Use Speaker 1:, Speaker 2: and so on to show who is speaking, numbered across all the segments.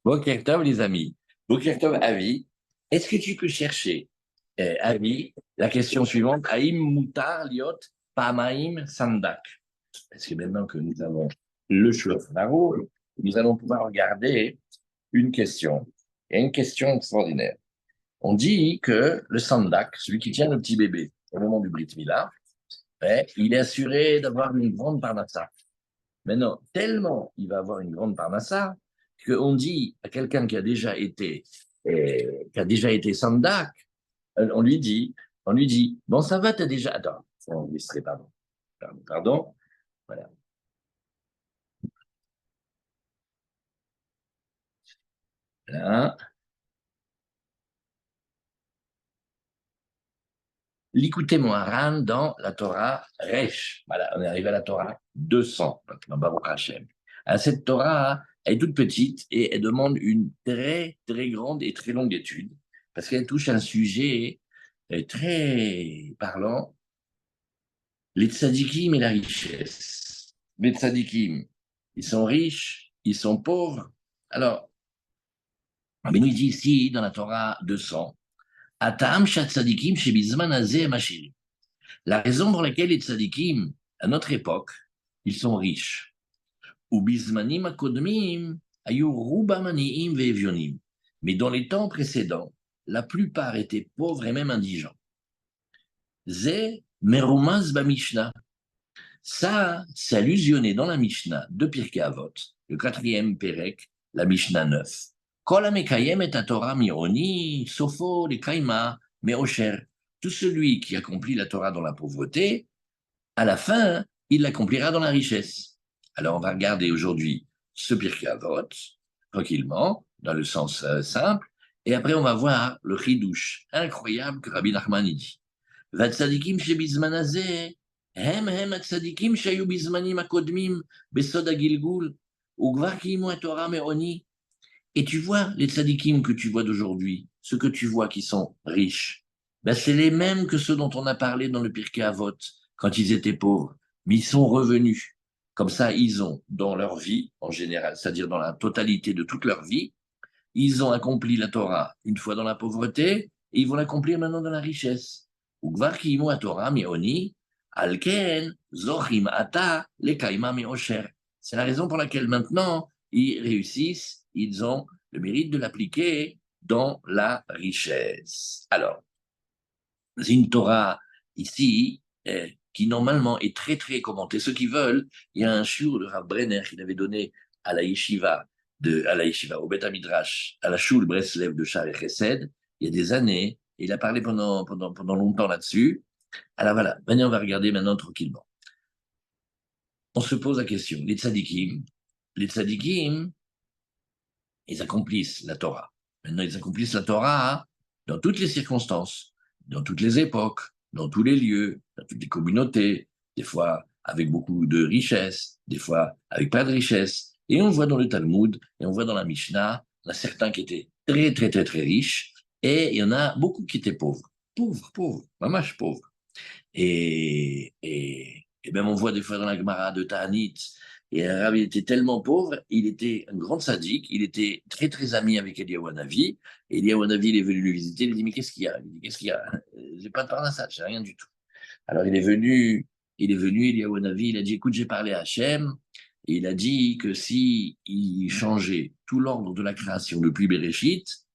Speaker 1: Boker Tov, les amis. Boker Tov, Avi. Est-ce que tu peux chercher, Avi, la question suivante, Haïm Moutar Liot Pamaim Sandak? Parce que maintenant que nous avons le Shulchan, nous allons pouvoir regarder une question. Et une question extraordinaire. On dit que le Sandak, celui qui tient le petit bébé au moment du Brit Mila, il est assuré d'avoir une grande parnassa. Maintenant, tellement il va avoir une grande parnassa qu'on dit à quelqu'un qui a déjà été sandak, on lui dit, bon, ça va, t'as déjà, attends, faut enregistrer, pardon, voilà. Voilà. L'écoutez Moharan dans la Torah Resh. Voilà, on est arrivé à la Torah 200, maintenant, Baruch Hashem. Cette Torah, elle est toute petite et elle demande une très, très grande et très longue étude parce qu'elle touche un sujet très parlant, les tzadikim et la richesse. Les tzadikim, ils sont riches, ils sont pauvres. Alors, mais nous dit ici, dans la Torah 200, Atam shat tzadikim shebizman hazeh mashir. La raison pour laquelle les tzadikim, à notre époque, ils sont riches. Ou bizmanim akodmim, ayu rubam aniim ve'evyonim. Mais dans les temps précédents, la plupart étaient pauvres et même indigents. Ze merumaz ba Mishnah. Ça, c'est allusionné dans la Mishnah de Pirkei Avot, le quatrième Pérec, la Mishnah 9. Kol hamekayem et Torah mironi, sofo les kaima, meosher. Tout celui qui accomplit la Torah dans la pauvreté, à la fin, il l'accomplira dans la richesse. Alors, on va regarder aujourd'hui ce Pirkei Avot, tranquillement, dans le sens simple, et après, on va voir le chidouche incroyable que Rabbi Nachman dit. והצדיקים שבזמן הזה, הם הצדיקים שהיו בזמנים הקודמים בסוד הגלגול, וכבר קיימו התורה מעוני. Et tu vois, les tzadikim que tu vois d'aujourd'hui, ceux que tu vois qui sont riches, ben c'est les mêmes que ceux dont on a parlé dans le Pirkei Avot, quand ils étaient pauvres. Mais ils sont revenus. Comme ça, ils ont, dans leur vie, en général, c'est-à-dire dans la totalité de toute leur vie, ils ont accompli la Torah une fois dans la pauvreté, et ils vont l'accomplir maintenant dans la richesse. Ukvar kiimu Torah mi'oni, alken zochim ata lekaima mi'osher. C'est la raison pour laquelle maintenant, ils réussissent, ils ont le mérite de l'appliquer dans la richesse. Alors, c'est une Torah ici qui normalement est très très commentée. Ceux qui veulent, il y a un shiur de Rav Brenner qu'il avait donné à la yeshiva, au Bet Midrash, à la Shul Breslev de Shar Chesed, il y a des années, et il a parlé pendant longtemps là-dessus. Alors voilà, maintenant on va regarder maintenant tranquillement. On se pose la question, les tzadikim, ils accomplissent la Torah. Maintenant, ils accomplissent la Torah dans toutes les circonstances, dans toutes les époques, dans tous les lieux, dans toutes les communautés, des fois avec beaucoup de richesse, des fois avec pas de richesse. Et on voit dans le Talmud, et on voit dans la Mishnah, il y en a certains qui étaient très, très, très, très riches, et il y en a beaucoup qui étaient pauvres. Pauvres, pauvres, mamash pauvres. Et même on voit des fois dans la Gemara de Ta'anit, et Rav, il était tellement pauvre, il était un grand sadique, il était très très ami avec Eliyahu Hanavi. Eliyahu Hanavi, il est venu lui visiter, il lui dit, mais qu'est-ce qu'il y a? Il dit, qu'est-ce qu'il y a? J'ai pas de parnassat, j'ai rien du tout. Alors il est venu, Eliyahu Hanavi, il a dit, écoute, j'ai parlé à Hachem, et il a dit que si il changeait tout l'ordre de la création depuis Bereshit,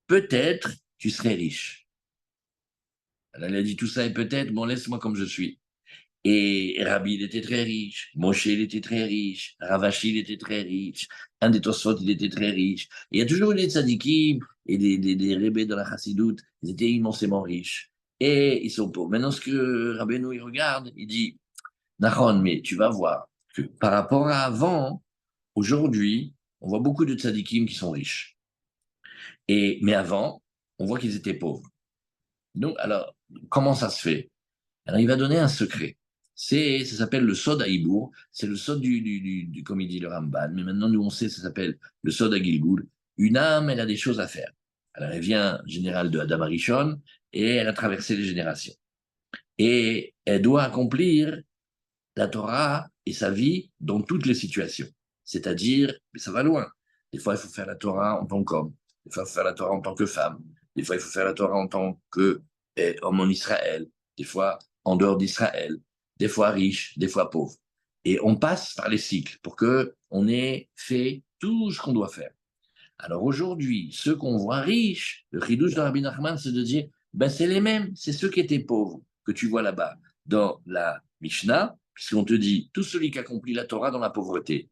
Speaker 1: peut-être tu serais riche. Alors il a dit tout ça, et peut-être, bon, laisse-moi comme je suis. Et Rabbi, il était très riche. Moshe, il était très riche. Ravashi, il était très riche. Un des Tosfot, il était très riche. Et il y a toujours eu des tzadikim et des rébés dans la chassidoute. Ils étaient immensément riches. Et ils sont pauvres. Maintenant, ce que Rabbeinu, il regarde, il dit, Nahon, mais tu vas voir que par rapport à avant, aujourd'hui, on voit beaucoup de tzadikim qui sont riches. Mais avant, on voit qu'ils étaient pauvres. Donc, alors, comment ça se fait? Alors, il va donner un secret. Ça s'appelle le Sod Haïbour. C'est le Sod comme il dit le Ramban. Mais maintenant, nous, on sait, ça s'appelle le Sod Agilgoul. Une âme, elle a des choses à faire. Alors, elle vient, en général, de Adam Arishon, et elle a traversé les générations. Et elle doit accomplir la Torah et sa vie dans toutes les situations. C'est-à-dire, mais ça va loin. Des fois, il faut faire la Torah en tant qu'homme. Des fois, il faut faire la Torah en tant que femme. Des fois, il faut faire la Torah en tant qu'homme en Israël. Des fois, en dehors d'Israël. Des fois riche, des fois pauvre. Et on passe par les cycles pour qu'on ait fait tout ce qu'on doit faire. Alors aujourd'hui, ceux qu'on voit riches, le chidouche de Rabbi Nachman, c'est de dire, ben c'est les mêmes, c'est ceux qui étaient pauvres que tu vois là-bas dans la Mishnah, puisqu'on te dit, tout celui qui accomplit la Torah dans la pauvreté,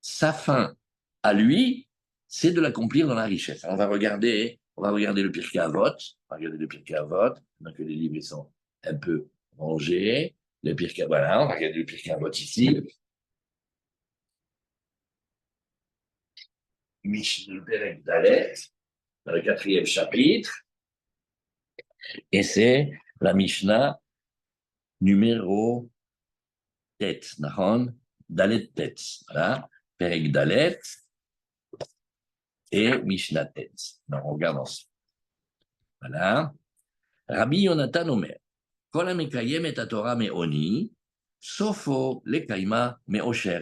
Speaker 1: sa fin à lui, c'est de l'accomplir dans la richesse. Alors on va regarder le Pirkei Avot, on va regarder le Pirkei Avot, donc les livres sont un peu rangés, le Pirkei, voilà, on va regarder le Pirkei Avot ici, Mishnah Perek Dalet, dans le 4e chapitre, et c'est la Mishnah numéro Tet, Nahon, Dalet Tet, voilà, Perek Dalet et Mishnah Tet. Donc, on regarde ensemble. Voilà. Rabbi Yonatan Omer, Kol המקיים את התורה מעוני, סופו לקיימה מאושר.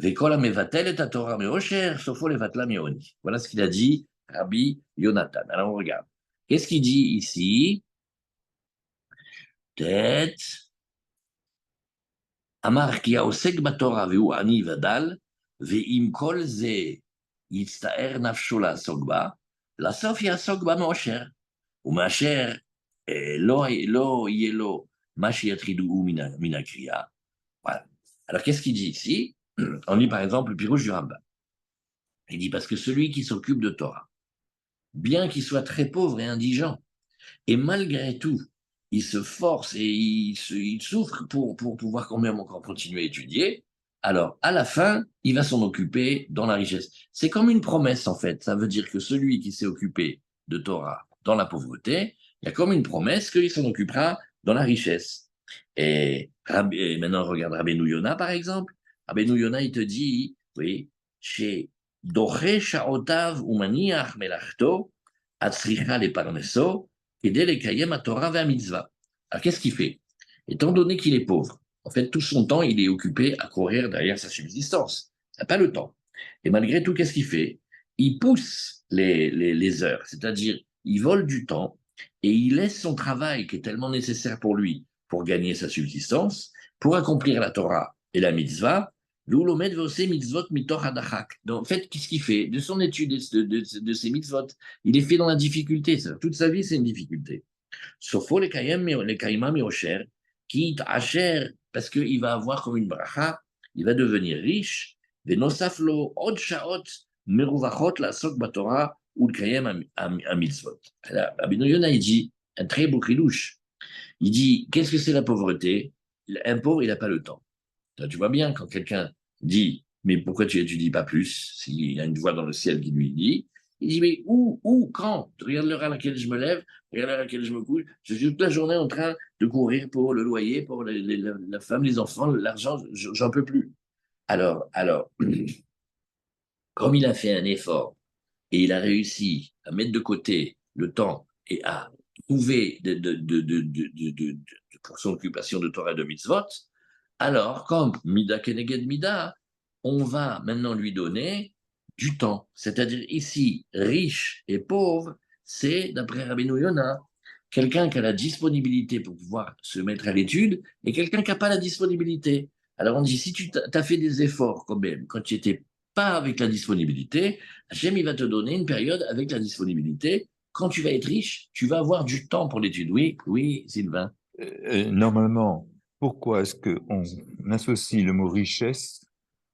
Speaker 1: וכל המבטל את התורה מאושר, סופו לבטלה מעוני. Voilà ce qu'il a dit Rabbi Yonatan. Alors on regarde. Qu'est-ce qu'il dit ici? Tête. אמר כי העוסק בתורה והוא עני ודל, ועם כל זה יצטער נפשו לעסוק בה, לסוף יעסוק בה מאושר, ומאשר לא יהיה לו מה שיטרידוהו מן הקריאה. Voilà. Alors qu'est-ce qu'il dit ici? On lit par exemple le Pirouche du Rambam. Il dit parce que celui qui s'occupe de Torah, bien qu'il soit très pauvre et indigent, et malgré tout, il se force et il souffre pour pouvoir quand même encore continuer à étudier. Alors, à la fin, il va s'en occuper dans la richesse. C'est comme une promesse, en fait. Ça veut dire que celui qui s'est occupé de Torah dans la pauvreté, il y a comme une promesse qu'il s'en occupera dans la richesse. Et maintenant, regarde Rabbeinu Yona, par exemple. Rabbeinu Yona, il te dit, oui, chez Doche Shaotav Umaniach Melachto, Atzricha le Parneso, Torah vers mitzvah. Alors, qu'est-ce qu'il fait? Étant donné qu'il est pauvre, en fait, tout son temps, il est occupé à courir derrière sa subsistance. Il n'a pas le temps. Et malgré tout, qu'est-ce qu'il fait? Il pousse les heures, c'est-à-dire, il vole du temps et il laisse son travail qui est tellement nécessaire pour lui, pour gagner sa subsistance, pour accomplir la Torah et la mitzvah. Donc, en fait, qu'est-ce qu'il fait? De son étude de ses mitzvot, il est fait dans la difficulté. Toute sa vie, c'est une difficulté. Sauf les kaïma meosher, qui asher, parce qu'il va avoir comme une bracha, il va devenir riche, venosaflo od shaot meruvachot la sok batora ou le kayem à mitzvot. Rabbi Yonah, il dit un très beau chidouche. Il dit, qu'est-ce que c'est la pauvreté? Un pauvre, il n'a pas le temps. Tu vois bien, quand quelqu'un dit, mais pourquoi tu n'étudies pas plus? S'il y a une voix dans le ciel qui lui dit, il dit, mais où, quand? Regarde l'heure à laquelle je me lève, regarde l'heure à laquelle je me couche. Je suis toute la journée en train de courir pour le loyer, pour la femme, les enfants, l'argent, j'en peux plus. Alors, comme il a fait un effort et il a réussi à mettre de côté le temps et à trouver pour son occupation de Torah et de mitzvot, alors, comme Mida Keneged Mida, on va maintenant lui donner du temps. C'est-à-dire ici, riche et pauvre, c'est, d'après Rabbeinu Yona, quelqu'un qui a la disponibilité pour pouvoir se mettre à l'étude et quelqu'un qui n'a pas la disponibilité. Alors on dit, si tu as fait des efforts quand même, quand tu n'étais pas avec la disponibilité, Hachem, il va te donner une période avec la disponibilité. Quand tu vas être riche, tu vas avoir du temps pour l'étude. Oui, oui, Sylvain.
Speaker 2: Normalement, pourquoi est-ce qu'on associe le mot richesse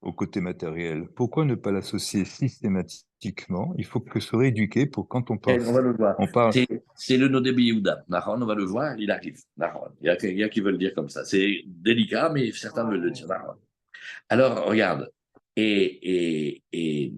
Speaker 2: au côté matériel? Pourquoi ne pas l'associer systématiquement? Il faut que ce soit éduqué pour quand
Speaker 1: On va le voir.
Speaker 2: on parle,
Speaker 1: C'est le Nodébi Yehuda. Nahon, on va le voir, il arrive. Nahon. Il y a qui veulent le dire comme ça. C'est délicat, mais certains veulent le dire. Nahon. Alors, regarde. Et, et, et,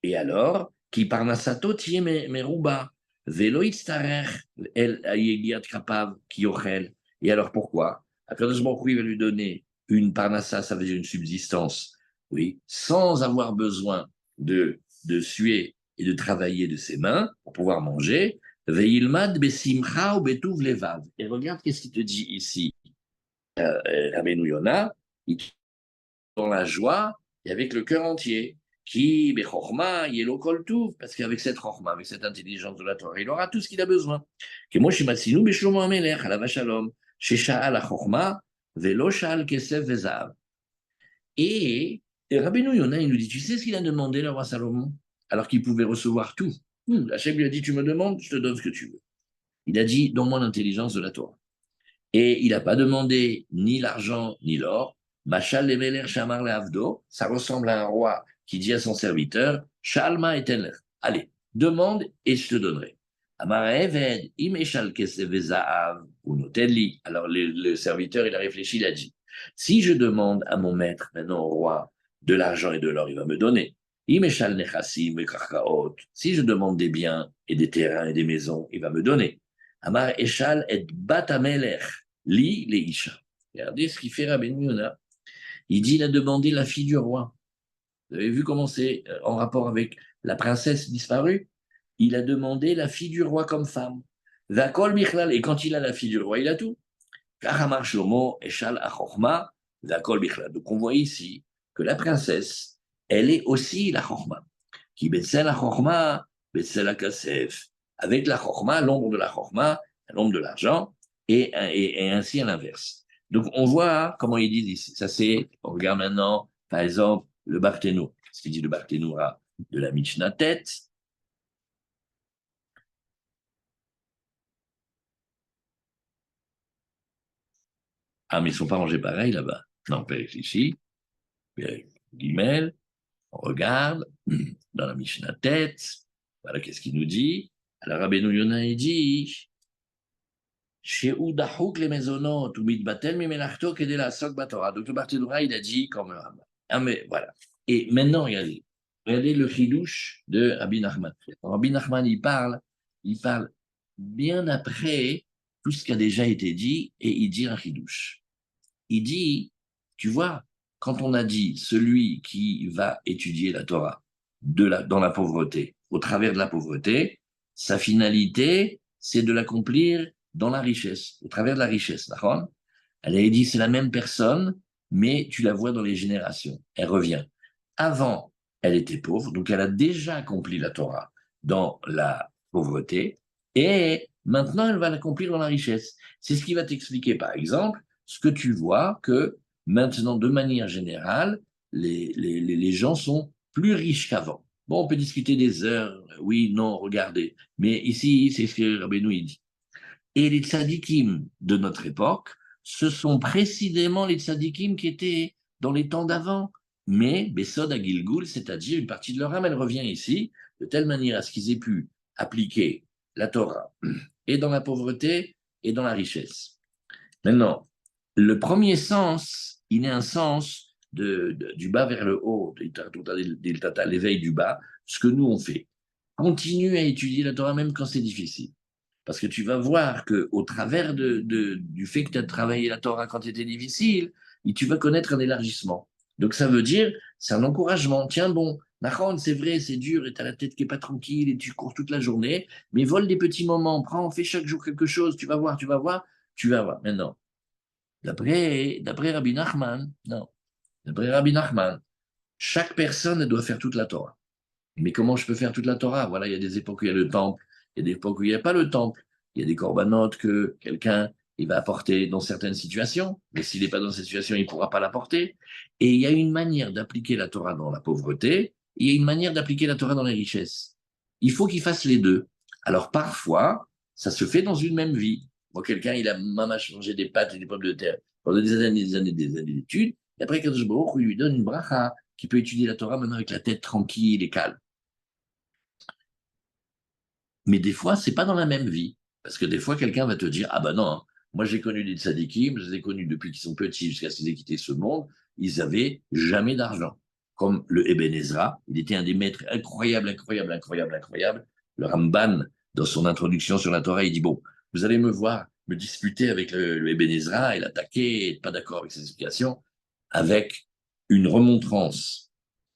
Speaker 1: et alors, qui parnasato tie meruba, velo itztarer el yegiat kapav ki ochel. Et alors, pourquoi? Akadosh Baruch Hu, il va lui donner une parnassa, ça veut dire une subsistance, oui, sans avoir besoin de suer et de travailler de ses mains pour pouvoir manger. Veilmad besimcha ou betuv levav. Et regarde qu'est-ce qu'il te dit ici, Rabbeinu Yona, il dans la joie et avec le cœur entier. Qui, bechorma, yelo kol tuv, parce qu'avec cette chorma, avec cette intelligence de la Torah, il aura tout ce qu'il a besoin. Que moi, je suis Shlomo HaMelech, alav shalom, shesha'al ha-chorma, velo sha'al kesef vezav. Et Rabbeinu Yonah, il nous dit, tu sais ce qu'il a demandé, le roi Salomon, alors qu'il pouvait recevoir tout. Hachem lui a dit, tu me demandes, je te donne ce que tu veux. Il a dit, donne-moi l'intelligence de la Torah. Et il n'a pas demandé ni l'argent ni l'or. Machal leveler shamar leavdo, ça ressemble à un roi qui dit à son serviteur, Shalma et tener, allez, demande et je te donnerai. Amar eved, imeshal kesevezaav, ou notelli. Alors le serviteur, il a réfléchi, il a dit, si je demande à mon maître, maintenant au roi, de l'argent et de l'or, il va me donner. Imeshal nechassim et karkaot, si je demande des biens et des terrains et des maisons, il va me donner. Amar eshal et batamelech, li le isha. Regardez ce qu'il fait Rabbeinu Yonah. Il dit, il a demandé la fille du roi. Vous avez vu comment c'est en rapport avec la princesse disparue? Il a demandé la fille du roi comme femme. Vakol Michlal, et quand il a la fille du roi, il a tout. Kahamar Shlomo, Eshal Achorma, Vakol Michlal. Donc on voit ici que la princesse, elle est aussi la Chorma. Qui Betsel Achorma, Betsel Akasef. Avec la Chorma, l'ombre de la Chorma, l'ombre de l'argent, et ainsi à l'inverse. Donc on voit comment ils disent ici. Ça c'est, on regarde maintenant, par exemple, le Barthénou. Ce qu'il dit le Barthénou de la Mishnah tête. Ah, mais ils ne sont pas rangés pareil là-bas. Non, on vérifie ici. Guimel, on regarde dans la Mishnah tête. Voilà qu'est-ce qu'il nous dit. Alors Rabbeinu Yonah il dit Shehu dahouk les maisonot ou mitbatel mimelachto kedé la sok batora. Donc le Barthénou il a dit comme ah mais voilà. Et maintenant regardez le chidouche de Rabbi Nachman. Rabbi Nachman il parle bien après tout ce qui a déjà été dit et il dit un chidouche. Il dit, tu vois, quand on a dit celui qui va étudier la Torah dans la pauvreté, au travers de la pauvreté, sa finalité, c'est de l'accomplir dans la richesse, au travers de la richesse. D'accord? Elle a dit, c'est la même personne, mais tu la vois dans les générations. Elle revient. Avant, elle était pauvre, donc elle a déjà accompli la Torah dans la pauvreté, et maintenant, elle va l'accomplir dans la richesse. C'est ce qui va t'expliquer, par exemple, ce que tu vois que maintenant, de manière générale, les gens sont plus riches qu'avant. Bon, on peut discuter des heures, oui, non, regardez. Mais ici, c'est ce que Rabbeinu dit. Et les tzadikim de notre époque, ce sont précisément les tzadikim qui étaient dans les temps d'avant. Mais Besod à Gilgul, c'est-à-dire une partie de leur âme, elle revient ici, de telle manière à ce qu'ils aient pu appliquer la Torah et dans la pauvreté et dans la richesse. Maintenant, le premier sens, il est un sens du bas vers le haut, l'éveil du bas, ce que nous on fait. Continue à étudier la Torah même quand c'est difficile. Parce que tu vas voir qu'au travers du fait que tu as travaillé la Torah quand c'était difficile, tu vas connaître un élargissement. Donc ça veut dire, c'est un encouragement. Tiens bon, Nahon, c'est vrai, c'est dur et tu as la tête qui n'est pas tranquille et tu cours toute la journée, mais vole des petits moments, fais chaque jour quelque chose, tu vas voir, tu vas voir, tu vas voir. Maintenant, d'après Rabbi Nachman, non. D'après Rabbi Nachman, chaque personne doit faire toute la Torah. Mais comment je peux faire toute la Torah? Voilà, il y a des époques où il y a le temple, il y a des époques où il n'y a pas le temple. Il y a des corbanotes que quelqu'un il va apporter dans certaines situations, mais s'il n'est pas dans cette situation, il ne pourra pas l'apporter. Et il y a une manière d'appliquer la Torah dans la pauvreté, et il y a une manière d'appliquer la Torah dans les richesses. Il faut qu'il fasse les deux. Alors parfois, ça se fait dans une même vie. Moi, quelqu'un, il a maman changé des pâtes et des pommes de terre pendant des années, des années d'études, et après, Kadosh Baruch Hu lui donne une bracha qui peut étudier la Torah maintenant avec la tête tranquille et calme. Mais des fois, c'est pas dans la même vie. Parce que des fois, quelqu'un va te dire, ah ben non, hein, moi j'ai connu des tzadikim, je les ai connus depuis qu'ils sont petits jusqu'à ce qu'ils aient quitté ce monde, ils avaient jamais d'argent. Comme le Eben Ezra, il était un des maîtres incroyables, incroyables, incroyables, incroyables. Le Ramban, dans son introduction sur la Torah, il dit, bon, vous allez me voir me disputer avec le Eben Ezra et l'attaquer, et pas d'accord avec ses explications, avec une remontrance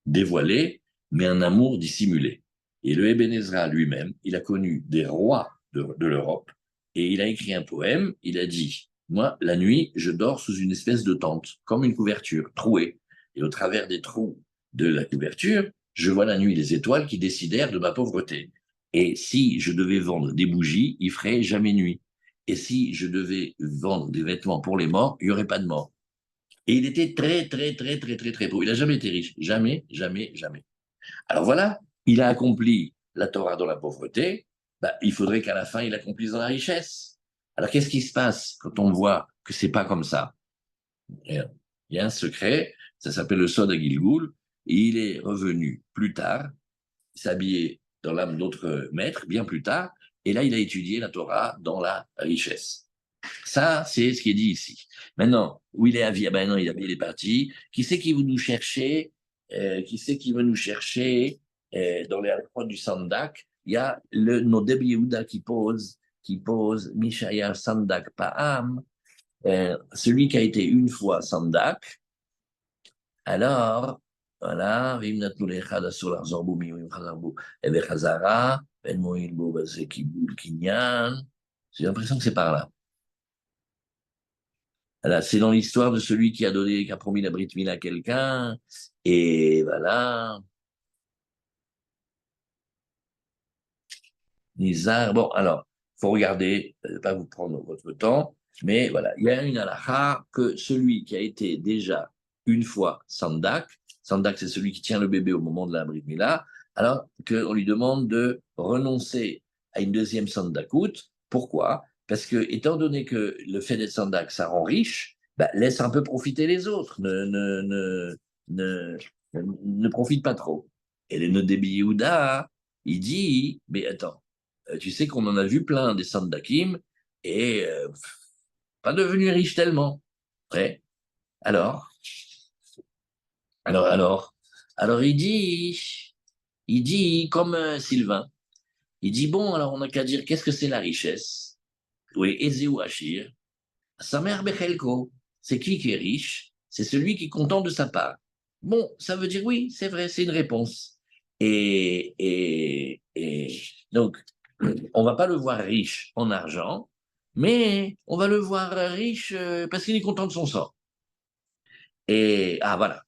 Speaker 1: dévoilée, mais un amour dissimulé. Et le Eben Ezra lui-même, il a connu des rois de l'Europe et il a écrit un poème. Il a dit, moi, la nuit, je dors sous une espèce de tente, comme une couverture trouée. Et au travers des trous de la couverture, je vois la nuit les étoiles qui décidèrent de ma pauvreté. Et si je devais vendre des bougies, il ferait jamais nuit. Et si je devais vendre des vêtements pour les morts, il n'y aurait pas de mort. Et il était très, très, très, très, très, très pauvre. Il n'a jamais été riche. Jamais, jamais, jamais. Alors voilà, il a accompli la Torah dans la pauvreté. Bah, il faudrait qu'à la fin, il accomplisse dans la richesse. Alors qu'est-ce qui se passe quand on voit que c'est pas comme ça? Il y a un secret, ça s'appelle le Sod à Gilgoul. Et il est revenu plus tard, s'habiller dans l'âme d'autres maîtres, bien plus tard. Et là, il a étudié la Torah dans la richesse. Ça, c'est ce qui est dit ici. Maintenant, où il est avis, ben non, il est parti. Qui c'est qui veut nous chercher Qui c'est qui veut nous chercher dans les alcols du Sandak? Il y a le Nodeb Yehuda qui pose Mishaya Sandak Pa'am, celui qui a été une fois Sandak. Alors, voilà, Vim Natnu Lechad Asur Lahzor Bo Miyuim Chazar Bo Eve Chazara, Ben Moïl Bo Bazé Kibul Kinyan. J'ai l'impression que c'est par là. Voilà, c'est dans l'histoire de celui qui a promis la Brit Mila à quelqu'un. Et voilà, Nizar. Bon, alors, faut regarder, pas vous prendre votre temps, mais voilà, il y a une halakha que celui qui a été déjà une fois Sandak, Sandak c'est celui qui tient le bébé au moment de la Brit Mila, alors qu'on lui demande de renoncer à une deuxième Sandakout. Pourquoi? Parce que, étant donné que le fait d'être Sandak, ça rend riche, bah, laisse un peu profiter les autres, ne, ne profite pas trop. Et le Nodebi Yehuda, il dit, mais attends, tu sais qu'on en a vu plein des Sandakim et pas devenus riches tellement. Ouais. Alors, alors, alors, alors il dit comme Sylvain, il dit bon, alors on n'a qu'à dire qu'est-ce que c'est la richesse? Oui, Ezeu Achir, sa mère Bechelko, c'est qui est riche? C'est celui qui est content de sa part. Bon, ça veut dire oui, c'est vrai, c'est une réponse. Et donc, on va pas le voir riche en argent, mais on va le voir riche parce qu'il est content de son sort. Et voilà,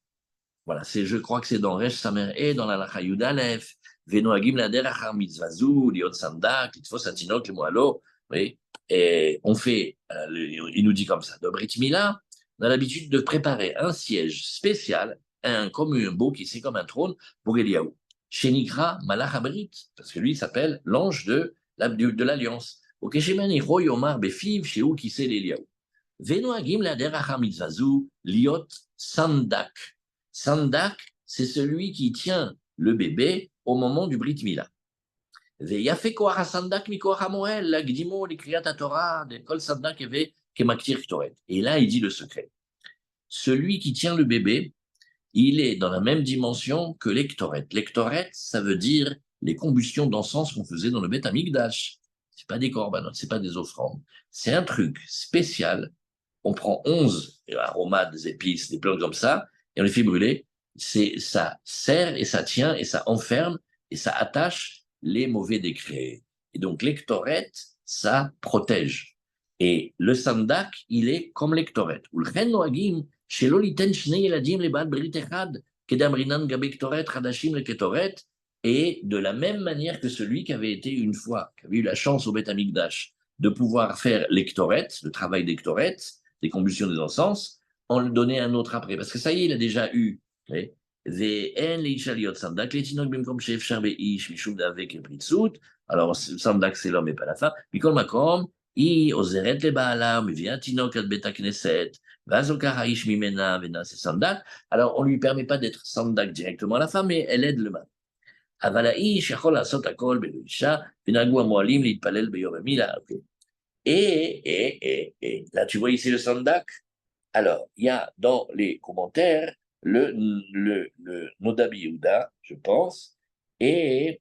Speaker 1: voilà, je crois que c'est dans Resh Samer et dans la Lacha Yudalef, Venoagim la derachar mitzvazou, liot sandak, litfos atinok, le moalo, oui. Et on fait, il nous dit comme ça, dans Brit Mila, on a l'habitude de préparer un siège spécial, comme un beau qui c'est comme un trône pour Eliaou. Shenikra Malach Abrit, parce que lui il s'appelle l'ange de l'Alliance. Au Keshemani Royomar Befiv, chez où qui c'est l'Eliaou. Venoagim la derachar mitzvazou, liot sandak. Sandak, c'est celui qui tient le bébé au moment du Brit Mila. Et là, il dit le secret. Celui qui tient le bébé, il est dans la même dimension que l'ectoret. L'ectoret, ça veut dire les combustions d'encens qu'on faisait dans le Beth Amikdash. C'est pas des corbanotes, c'est pas des offrandes. C'est un truc spécial. On prend 11 aromates, des épices, des plantes comme ça, et on les fait brûler. Ça serre et ça tient et ça enferme et ça attache les mauvais décrets. Et donc l'ectoret, ça protège. Et le sandak, il est comme l'ectoret. Et de la même manière que celui qui avait été une fois, qui avait eu la chance au Beth Amikdash de pouvoir faire l'ectoret, le travail d'ectoret, des combustions des encens, on le donnait à un autre après. Parce que ça y est, il a déjà eu. Alors, sandak, c'est l'homme et pas la femme. Mikol makom, היא עוזרת לבעלה, מביאה תינוק עד בית הכנסת, ואז לוקח האיש ממנה ונעשה סנדק. Alors, on ne lui permet pas d'être sandak directement à la femme, mais elle aide le mari. אבל האיש יכול לעשות הכל בלא אישה, ונהגו המועלים להתפלל ביום המילה. Et là, tu vois ici le sandak. Alors, il y a dans les commentaires le Nodabi Yehuda, je pense, et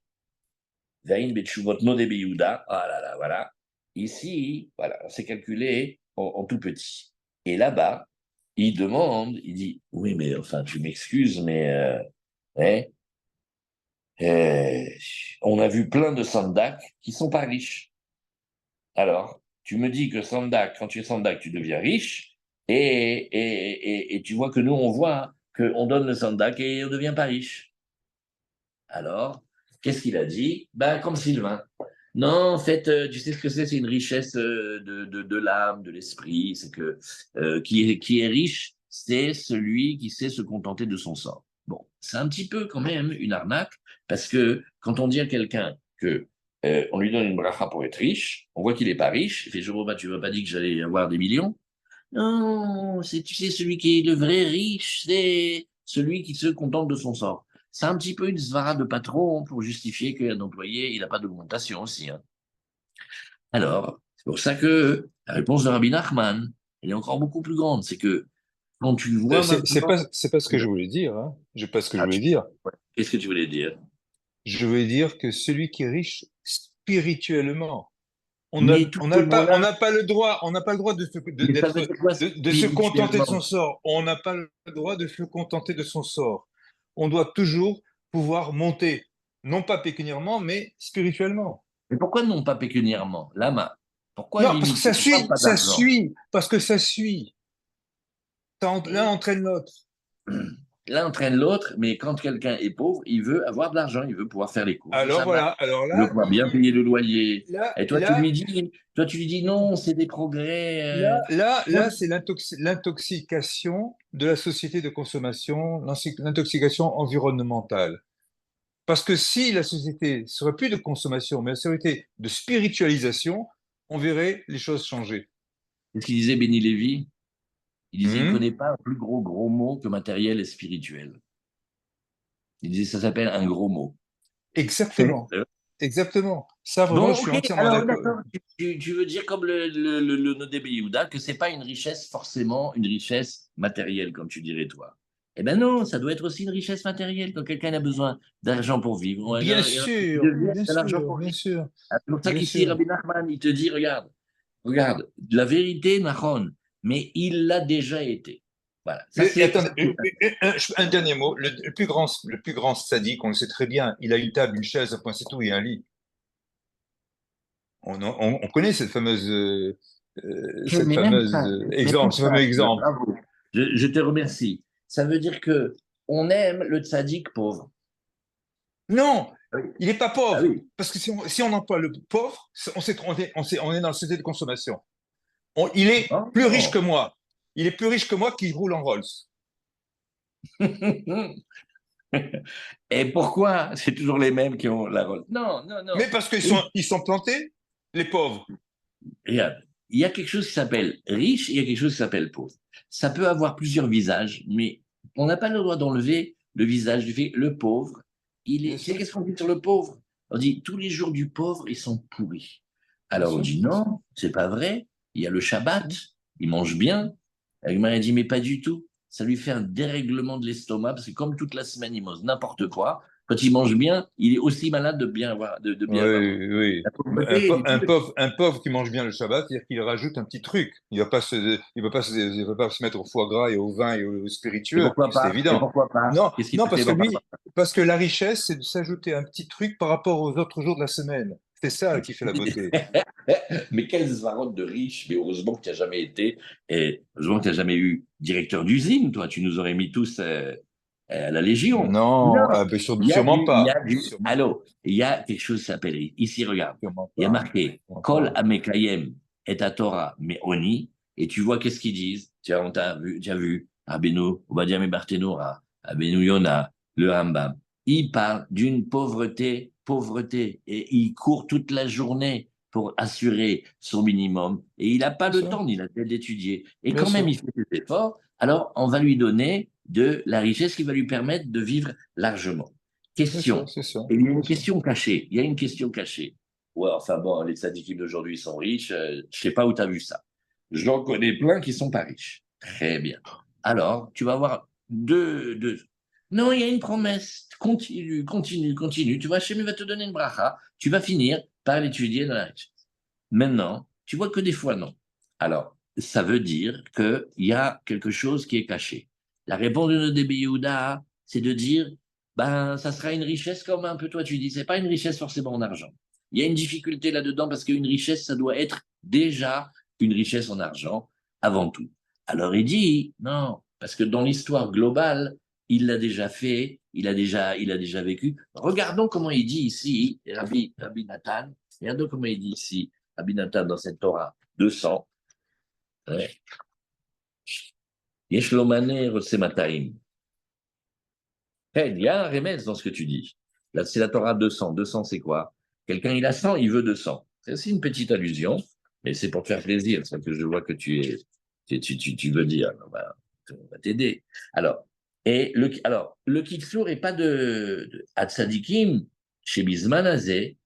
Speaker 1: Vain Betshuvot Nodabi Yehuda. Ah là là, voilà. Ici, voilà, c'est calculé en tout petit. Et là-bas, il demande, il dit, oui, mais enfin, tu m'excuses, mais hein, on a vu plein de sandak qui sont pas riches. Alors, tu me dis que sandak, quand tu es sandak, tu deviens riche, et tu vois que nous, on voit qu'on donne le sandak et on ne devient pas riche. Alors, qu'est-ce qu'il a dit? Ben, comme Sylvain. Non, en fait, tu sais ce que c'est une richesse de l'âme, de l'esprit. C'est que qui est riche, c'est celui qui sait se contenter de son sort. Bon, c'est un petit peu quand même une arnaque, parce que quand on dit à quelqu'un que on lui donne une bracha pour être riche, on voit qu'il n'est pas riche. Il fait, je vois, tu m'as pas dit que j'allais avoir des millions? Non, c'est, tu sais, celui qui est le vrai riche, c'est celui qui se contente de son sort. C'est un petit peu une svara de patron pour justifier qu'un employé, il n'a pas d'augmentation aussi, hein. Alors, c'est pour ça que la réponse de Rabbi Nachman, elle est encore beaucoup plus grande. C'est que quand tu vois maintenant.
Speaker 2: C'est pas ce que je voulais dire, hein. Je pas ce que je
Speaker 1: Ah,
Speaker 2: voulais dire.
Speaker 1: ouais. Qu'est-ce que tu voulais dire?
Speaker 2: Je voulais dire que celui qui est riche spirituellement,
Speaker 1: Mais tout ce
Speaker 2: on
Speaker 1: mot-là,
Speaker 2: n'a pas le droit, on n'a pas le droit
Speaker 1: mais ça veut dire quoi
Speaker 2: de se contenter de son
Speaker 1: spirituellement?
Speaker 2: sort. On n'a pas le droit de se contenter de son sort. On doit toujours pouvoir monter, non pas pécuniairement, mais spirituellement.
Speaker 1: Mais pourquoi non pas pécuniairement? Lama. Pourquoi
Speaker 2: Non, parce que
Speaker 1: limiter? Pourquoi pas
Speaker 2: ça
Speaker 1: d'argent?
Speaker 2: suit, parce que ça suit. L'un
Speaker 1: Et
Speaker 2: entraîne l'autre.
Speaker 1: l'un entraîne l'autre, mais quand quelqu'un est pauvre, il veut avoir de l'argent, il veut pouvoir faire les courses de
Speaker 2: Alors
Speaker 1: Shabbat,
Speaker 2: voilà, alors
Speaker 1: il veut
Speaker 2: là,
Speaker 1: pouvoir bien payer le loyer. Et
Speaker 2: là,
Speaker 1: toi, tu lui dis non, c'est des progrès.
Speaker 2: là, c'est l'intoxication de la société de consommation, l'intoxication environnementale. Parce que si la société serait plus de consommation, mais la société de spiritualisation, on verrait les choses changer.
Speaker 1: C'est ce qu'il disait Béni Lévy. Il disait, il ne
Speaker 2: Hmm.
Speaker 1: connaît pas un plus gros mot que matériel et spirituel. Il disait, ça s'appelle un gros mot.
Speaker 2: Exactement. Exactement. Ça, vraiment, je
Speaker 1: Bon,
Speaker 2: suis
Speaker 1: ok,
Speaker 2: entièrement
Speaker 1: alors
Speaker 2: d'accord.
Speaker 1: d'accord. Tu veux dire comme le Nodé Yehuda que c'est pas une richesse forcément une richesse matérielle, comme tu dirais toi. Eh ben non, ça doit être aussi une richesse matérielle quand quelqu'un a besoin d'argent pour vivre. Il devient de l'argent pour
Speaker 2: Bien
Speaker 1: vivre.
Speaker 2: sûr,
Speaker 1: C'est pour ça
Speaker 2: bien
Speaker 1: qu'ici,
Speaker 2: sûr.
Speaker 1: Rabbi Nachman, il te dit, regarde, la vérité, Nahon, mais il l'a déjà été. Voilà, ça
Speaker 2: Et
Speaker 1: c'est.
Speaker 2: attendez, un dernier mot. Le plus grand sadique, on le sait très bien, il a une table, une chaise, un point, c'est tout, et un lit. On connaît cette
Speaker 1: Mais même
Speaker 2: fameuse
Speaker 1: ça,
Speaker 2: exemple, ce fameux exemple.
Speaker 1: bravo. Je te remercie. Ça veut dire que on aime le tzaddik pauvre.
Speaker 2: Non,
Speaker 1: Ah oui.
Speaker 2: il n'est pas
Speaker 1: Ah
Speaker 2: pauvre.
Speaker 1: oui.
Speaker 2: Parce que si on emploie le pauvre, on est dans le société de consommation. Il est
Speaker 1: Oh,
Speaker 2: plus riche que
Speaker 1: non.
Speaker 2: moi. Il est plus riche que moi qui roule en Rolls.
Speaker 1: Et pourquoi c'est toujours les mêmes qui ont la rôle? Non, non, non.
Speaker 2: Mais parce
Speaker 1: Oui.
Speaker 2: ils sont plantés, les pauvres.
Speaker 1: Regarde, il y a quelque chose qui s'appelle riche et il y a quelque chose qui s'appelle pauvre. Ça peut avoir plusieurs visages, mais on n'a pas le droit d'enlever le visage du fait le pauvre.
Speaker 2: Bien
Speaker 1: Tu sais
Speaker 2: sûr,
Speaker 1: qu'est-ce qu'on dit sur le pauvre? On dit tous les jours du pauvre, ils sont pourris.
Speaker 2: bien
Speaker 1: Alors on
Speaker 2: sûr,
Speaker 1: dit
Speaker 2: bien sûr.
Speaker 1: non, c'est pas vrai. Il y a le Shabbat,
Speaker 2: Hmm.
Speaker 1: il mange bien. Agmar dit mais pas du tout. Ça lui fait un dérèglement de l'estomac parce que comme toute la semaine il mange n'importe quoi. Quand il mange bien, il est aussi malade de bien avoir mangé.
Speaker 2: Oui, oui.
Speaker 1: La pauvreté, elle est tout.
Speaker 2: Un pauvre qui mange bien le Shabbat, c'est-à-dire qu'il rajoute un petit truc. Il va pas se mettre au foie gras et au vin et au
Speaker 1: Et
Speaker 2: spiritueux,
Speaker 1: pourquoi
Speaker 2: c'est
Speaker 1: pas? Et
Speaker 2: évident.
Speaker 1: pourquoi pas?
Speaker 2: Non,
Speaker 1: Qu'est-ce qu'il
Speaker 2: non,
Speaker 1: te fait pourquoi pas?
Speaker 2: parce que la richesse, c'est de s'ajouter un petit truc par rapport aux autres jours de la semaine. C'est ça qui fait la beauté.
Speaker 1: Mais quelle varotte de riche, mais heureusement que tu n'as jamais été, et heureusement que tu n'as jamais eu directeur d'usine, toi, tu nous aurais mis tous à la Légion. Non,
Speaker 2: Non, sûrement
Speaker 1: il y
Speaker 2: pas.
Speaker 1: a du, allô, il y a quelque chose qui s'appelle, ici, regarde,
Speaker 2: Sûrement
Speaker 1: il y a
Speaker 2: pas.
Speaker 1: marqué,
Speaker 2: Sûrement
Speaker 1: Kol
Speaker 2: pas.
Speaker 1: Amekayem et à Torah Meoni, et tu vois qu'est-ce qu'ils disent, tiens, tu as vu, Abeno, Obadiah Mebartenora, Abeno Yona, le Rambam, il parle d'une pauvreté, et il court toute la journée pour assurer son minimum, et il n'a pas
Speaker 2: Bien
Speaker 1: le
Speaker 2: sûr,
Speaker 1: temps ni la tête d'étudier. Et
Speaker 2: bien
Speaker 1: quand même,
Speaker 2: sûr.
Speaker 1: il fait des efforts, alors on va lui donner de la richesse qui va lui permettre de vivre largement.
Speaker 2: C'est ça,
Speaker 1: Question.
Speaker 2: c'est ça,
Speaker 1: Et il y a
Speaker 2: c'est
Speaker 1: une
Speaker 2: ça.
Speaker 1: question cachée. Il y a une question cachée. Ouais, enfin bon, les syndiqués d'aujourd'hui sont riches. Je sais pas où tu as vu ça. J'en connais plein qui sont pas riches. Très bien. Alors, tu vas avoir deux. Non, il y a une promesse. Continue. Tu vois, Hachem va te donner une bracha. Tu vas finir par l'étudier dans la richesse. Maintenant, tu vois que des fois, non. Alors, ça veut dire qu'il y a quelque chose qui est caché. La réponse de notre DB Yehuda, c'est de dire, ben, ça sera une richesse comme un peu toi tu dis, c'est pas une richesse forcément en argent. Il y a une difficulté là-dedans parce qu'une richesse, ça doit être déjà une richesse en argent avant tout. Alors il dit, non, parce que dans l'histoire globale, il l'a déjà fait, il a déjà vécu. Regardons comment il dit ici, Rabbi Nathan, regardons comment il dit ici, Rabbi Nathan dans cette Torah 200. Ouais. Yesh lo maner semataim. Il y a un remède dans ce que tu dis. Là, c'est la Torah 200. 200, c'est quoi? Quelqu'un, il a 100, il veut 200. C'est aussi une petite allusion, mais c'est pour te faire plaisir, c'est que je vois que tu veux dire. On va t'aider. Alors, le Kitsour n'est pas de Hatzadikim, chez Bismanazé.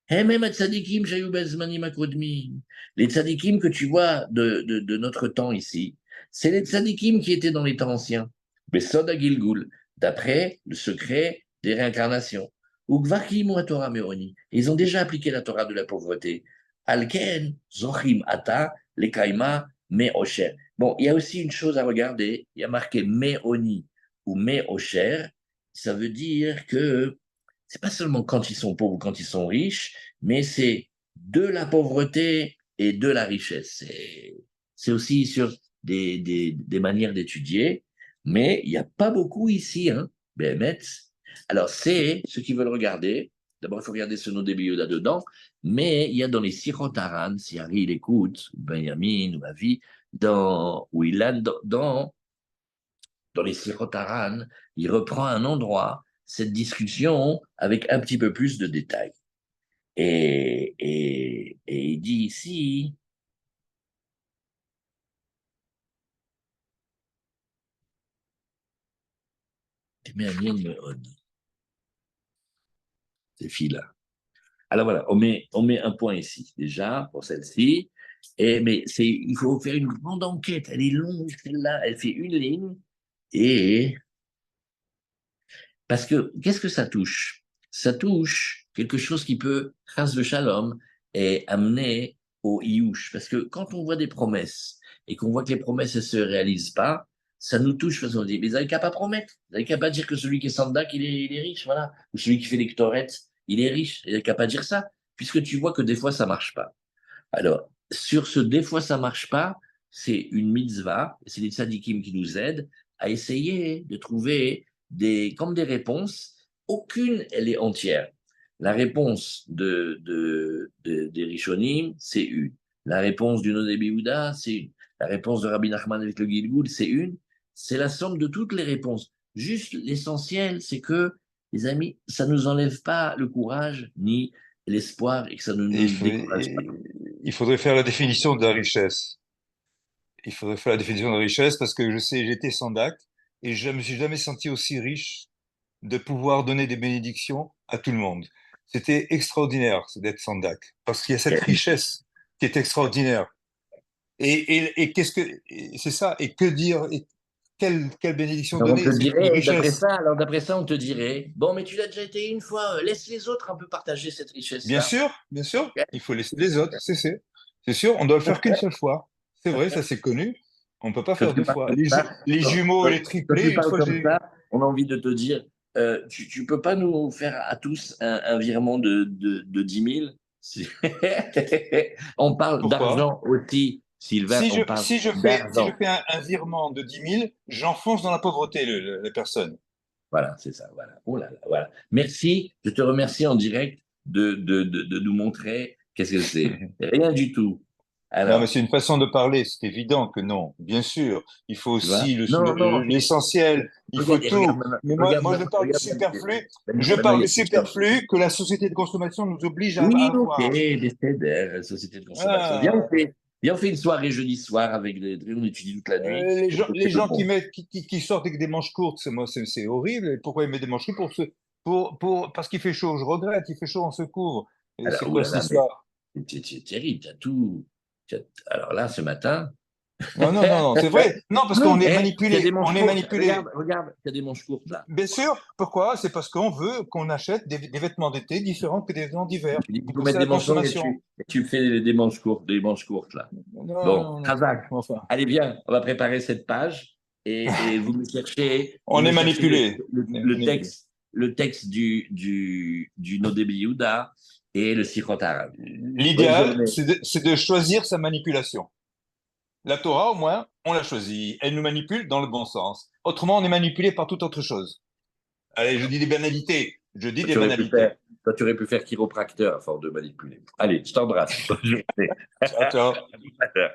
Speaker 1: Même Hatzadikim, Jayu Bezmanim Akodmi. Les tzadikim que tu vois de notre temps ici, c'est les tzadikim qui étaient dans les temps anciens. Besod Agilgul, d'après le secret des réincarnations. Ugvakim ou Torah Meoni. Ils ont déjà appliqué la Torah de la pauvreté. Alken, Zochim Ata, Lekaima, Me'osher. Bon, il y a aussi une chose à regarder. Il y a marqué Me'oni ou Me'osher. Ça veut dire que c'est pas seulement quand ils sont pauvres ou quand ils sont riches, mais c'est de la pauvreté et de la richesse. C'est aussi sur des manières d'étudier, mais il n'y a pas beaucoup ici, hein, Béhémet. Alors, c'est ceux qui veulent regarder. D'abord, il faut regarder ce nom des Yehuda dedans, mais il y a dans les Sirot Haran, si Harry il écoute, Benjamin ou Avi, où il a dans les Sirot Haran, il reprend un endroit, cette discussion, avec un petit peu plus de détails. Et il dit ici, ces filles-là. Alors voilà, on met un point ici, déjà, pour celle-ci. Mais il faut faire une grande enquête. Elle est longue, celle-là. Elle fait une ligne. Et parce que, qu'est-ce que ça touche? Ça touche quelque chose qui peut, grâce le shalom, et amener au iouche. Parce que quand on voit des promesses et qu'on voit que les promesses ne se réalisent pas, ça nous touche parce qu'on dit, mais vous n'avez qu'à pas promettre. Vous n'avez qu'à pas dire que celui qui est sandak, il est riche, voilà. Ou celui qui fait les ktorettes, il est riche. Vous n'avez qu'à pas dire ça, puisque tu vois que des fois, ça marche pas. Alors, sur ce des fois, ça marche pas, c'est une mitzvah, c'est les tzadikim qui nous aident à essayer de trouver comme des réponses. Aucune, elle est entière. La réponse des Rishonim, c'est une. La réponse du Nodé Yehuda, c'est une. La réponse de Rabbi Nachman avec le Gilgul, c'est une. C'est la somme de toutes les réponses. Juste l'essentiel, c'est que, les amis, ça ne nous enlève pas le courage ni l'espoir et que ça ne
Speaker 2: Et
Speaker 1: nous décourage pas.
Speaker 2: il faudrait faire la définition de la richesse. Il faudrait faire la définition de la richesse parce que je sais, j'étais Sandak et je me suis jamais senti aussi riche de pouvoir donner des bénédictions à tout le monde. C'était extraordinaire d'être Sandak parce qu'il y a cette richesse qui est extraordinaire. Et qu'est-ce que c'est ça? Et que dire? Et quelle bénédiction
Speaker 1: Alors on te
Speaker 2: donner? C'est une
Speaker 1: dirait,
Speaker 2: richesse.
Speaker 1: d'après ça, on te dirait, bon, mais tu l'as déjà été une fois, laisse les autres un peu partager cette richesse-là.
Speaker 2: Bien sûr, il faut laisser les autres, c'est sûr, on doit le faire qu'une seule fois. C'est vrai, ça c'est connu. On ne peut pas
Speaker 1: Quand
Speaker 2: faire
Speaker 1: tu
Speaker 2: deux
Speaker 1: parles
Speaker 2: fois.
Speaker 1: comme ça,
Speaker 2: Les jumeaux et les
Speaker 1: quand
Speaker 2: triplés,
Speaker 1: tu
Speaker 2: une
Speaker 1: parles
Speaker 2: fois
Speaker 1: comme
Speaker 2: j'ai.
Speaker 1: ça, on a envie de te dire, tu peux pas nous faire à tous un virement de 10 000? On parle
Speaker 2: Pourquoi?
Speaker 1: d'argent aussi, Sylvain, on parle
Speaker 2: Si je
Speaker 1: d'argent.
Speaker 2: fais un virement de 10 000, j'enfonce dans la pauvreté la personne.
Speaker 1: Voilà, c'est ça, voilà. Oh là là, voilà. Merci, je te remercie en direct de nous montrer qu'est-ce que c'est. Rien du tout.
Speaker 2: Non, mais
Speaker 1: Alors,
Speaker 2: c'est une façon de parler, c'est évident que non. Bien sûr, il faut
Speaker 1: tu vois?
Speaker 2: aussi
Speaker 1: Non, non,
Speaker 2: l'essentiel, il faut
Speaker 1: regarde,
Speaker 2: tout.
Speaker 1: maintenant,
Speaker 2: Mais
Speaker 1: regarde
Speaker 2: moi, je
Speaker 1: maintenant,
Speaker 2: parle du
Speaker 1: regarde
Speaker 2: superflu. Je
Speaker 1: maintenant,
Speaker 2: parle du superflu que la société de consommation nous oblige à
Speaker 1: oui, ok,
Speaker 2: avoir.
Speaker 1: des CEDER, société de consommation.
Speaker 2: Ah,
Speaker 1: Viens, on fait une soirée jeudi soir avec on étudie toute la nuit. Et
Speaker 2: les
Speaker 1: c'est le
Speaker 2: gens
Speaker 1: bon.
Speaker 2: qui sortent avec des manches courtes, c'est horrible. Et pourquoi ils mettent des manches courtes parce qu'il fait chaud. Je regrette, il fait chaud, on se couvre. Et
Speaker 1: Alors,
Speaker 2: c'est quoi cette
Speaker 1: oulala, mais
Speaker 2: histoire?
Speaker 1: c'est terrible, t'as tout. Alors là, ce matin,
Speaker 2: Non, non, non, non, c'est vrai. Non, parce qu'on est
Speaker 1: il y a des
Speaker 2: manipulé.
Speaker 1: manches
Speaker 2: On est
Speaker 1: courtes.
Speaker 2: manipulé.
Speaker 1: Regarde, il y a des manches courtes là.
Speaker 2: Bien sûr. Pourquoi? C'est parce qu'on veut qu'on achète des vêtements d'été différents que des vêtements d'hiver.
Speaker 1: Tu dis qu'il faut
Speaker 2: Donc c'est
Speaker 1: mettre
Speaker 2: la
Speaker 1: des manches longues et
Speaker 2: consommation.
Speaker 1: tu fais des manches courtes là.
Speaker 2: Non,
Speaker 1: Bon,
Speaker 2: non, non.
Speaker 1: Razak,
Speaker 2: Enfin,
Speaker 1: allez bien, on va préparer cette page et vous
Speaker 2: on
Speaker 1: me
Speaker 2: est
Speaker 1: cherchez
Speaker 2: manipulé.
Speaker 1: le texte du Nodébi Yehuda et le Sichot Arabe. Bonne
Speaker 2: L'idéal,
Speaker 1: journée.
Speaker 2: c'est de choisir sa manipulation. La Torah, au moins, on l'a choisie. Elle nous manipule dans le bon sens. Autrement, on est manipulé par toute autre chose. Allez, je dis des banalités. Je dis
Speaker 1: Toi,
Speaker 2: des
Speaker 1: tu aurais pu
Speaker 2: banalités.
Speaker 1: faire, toi, tu aurais pu faire chiropracteur à force de manipuler. Allez, je t'embrasse. Bonne journée.
Speaker 2: Ciao, ciao.
Speaker 1: À tout à l'heure.